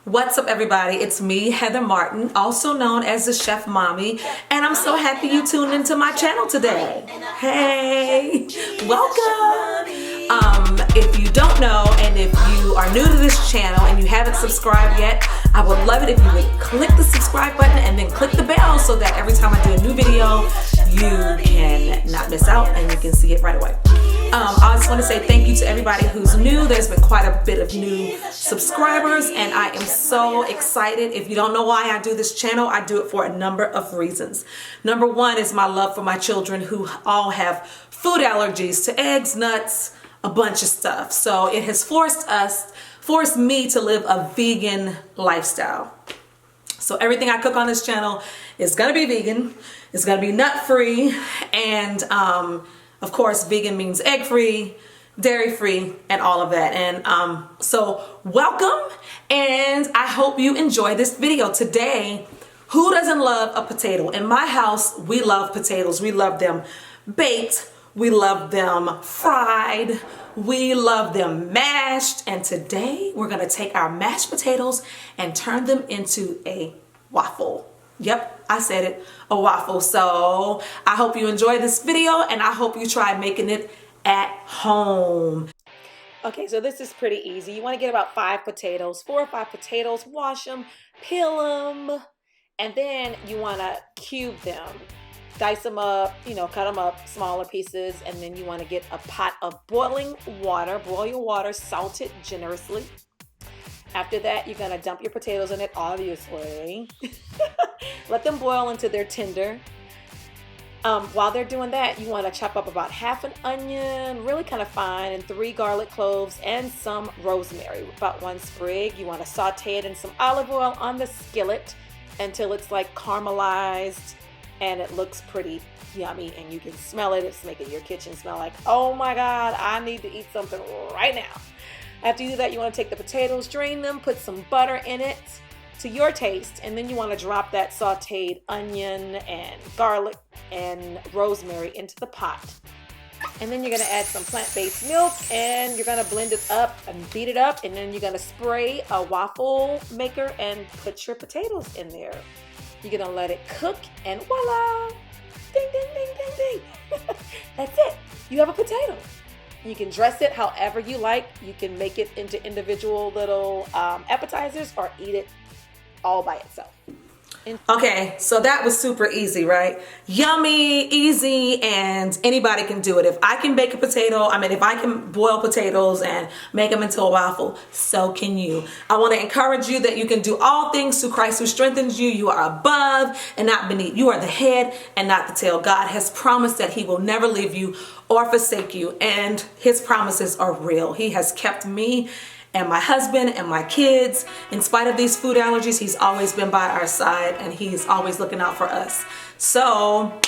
What's up, everybody? It's me, Heather Martin, also known as the Chef Mommy, and I'm so happy you tuned into my channel today. Hey, welcome. If you don't know, and if you are new to this channel and you haven't subscribed yet, I would love it if you would click the subscribe button and then click the bell so that every time I do a new video, you can not miss out and you can see it right away. I just want to say thank you to everybody who's new. There's been quite a bit of new subscribers and I am so excited. If you don't know why I do this channel, I do it for a number of reasons. Number one is my love for my children who all have food allergies to eggs, nuts, a bunch of stuff. So it has forced me to live a vegan lifestyle. So everything I cook on this channel is gonna be vegan. It's gonna be nut-free, and of course, vegan means egg-free, dairy-free, and all of that. And so welcome, and I hope you enjoy this video. Today, who doesn't love a potato? In my house, we love potatoes. We love them baked. We love them fried. We love them mashed. And today, we're gonna take our mashed potatoes and turn them into a waffle. Yep, I said it, a waffle. So I hope you enjoy this video and I hope you try making it at home. Okay, so this is pretty easy. You want to get about 4 or 5 potatoes, wash them, peel them, and then you want to cube them. Dice them up, cut them up, smaller pieces, and then you want to get a pot of boiling water. Boil your water, salt it generously. After that, you're going to dump your potatoes in it, obviously. Let them boil until they're tender. While they're doing that, you want to chop up about half an onion, really kind of fine, and 3 garlic cloves and some rosemary, about 1 sprig. You want to saute it in some olive oil on the skillet until it's like caramelized and it looks pretty yummy and you can smell it. It's making your kitchen smell like, oh my God, I need to eat something right now. After you do that, you want to take the potatoes, drain them, put some butter in it to your taste, and then you want to drop that sauteed onion and garlic and rosemary into the pot. And then you're going to add some plant-based milk and you're going to blend it up and beat it up, and then you're going to spray a waffle maker and put your potatoes in there. You're going to let it cook and voila! Ding, ding, ding, ding, ding. That's it. You have a potato. You can dress it however you like. You can make it into individual little appetizers or eat it all by itself. Okay, so that was super easy, right? Yummy, easy, and anybody can do it. If I can bake a potato, if I can boil potatoes and make them into a waffle, so can you. I want to encourage you that you can do all things through Christ who strengthens you. You are above and not beneath. You are the head and not the tail. God has promised that he will never leave you or forsake you, and his promises are real. He has kept me and my husband and my kids. In spite of these food allergies, he's always been by our side and he's always looking out for us. So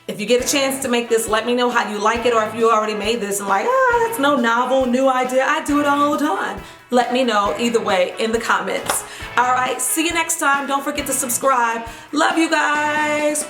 if you get a chance to make this, let me know how you like it, or if you already made this and like, that's no novel, new idea. I do it all the time. Let me know either way in the comments. All right, see you next time. Don't forget to subscribe. Love you guys.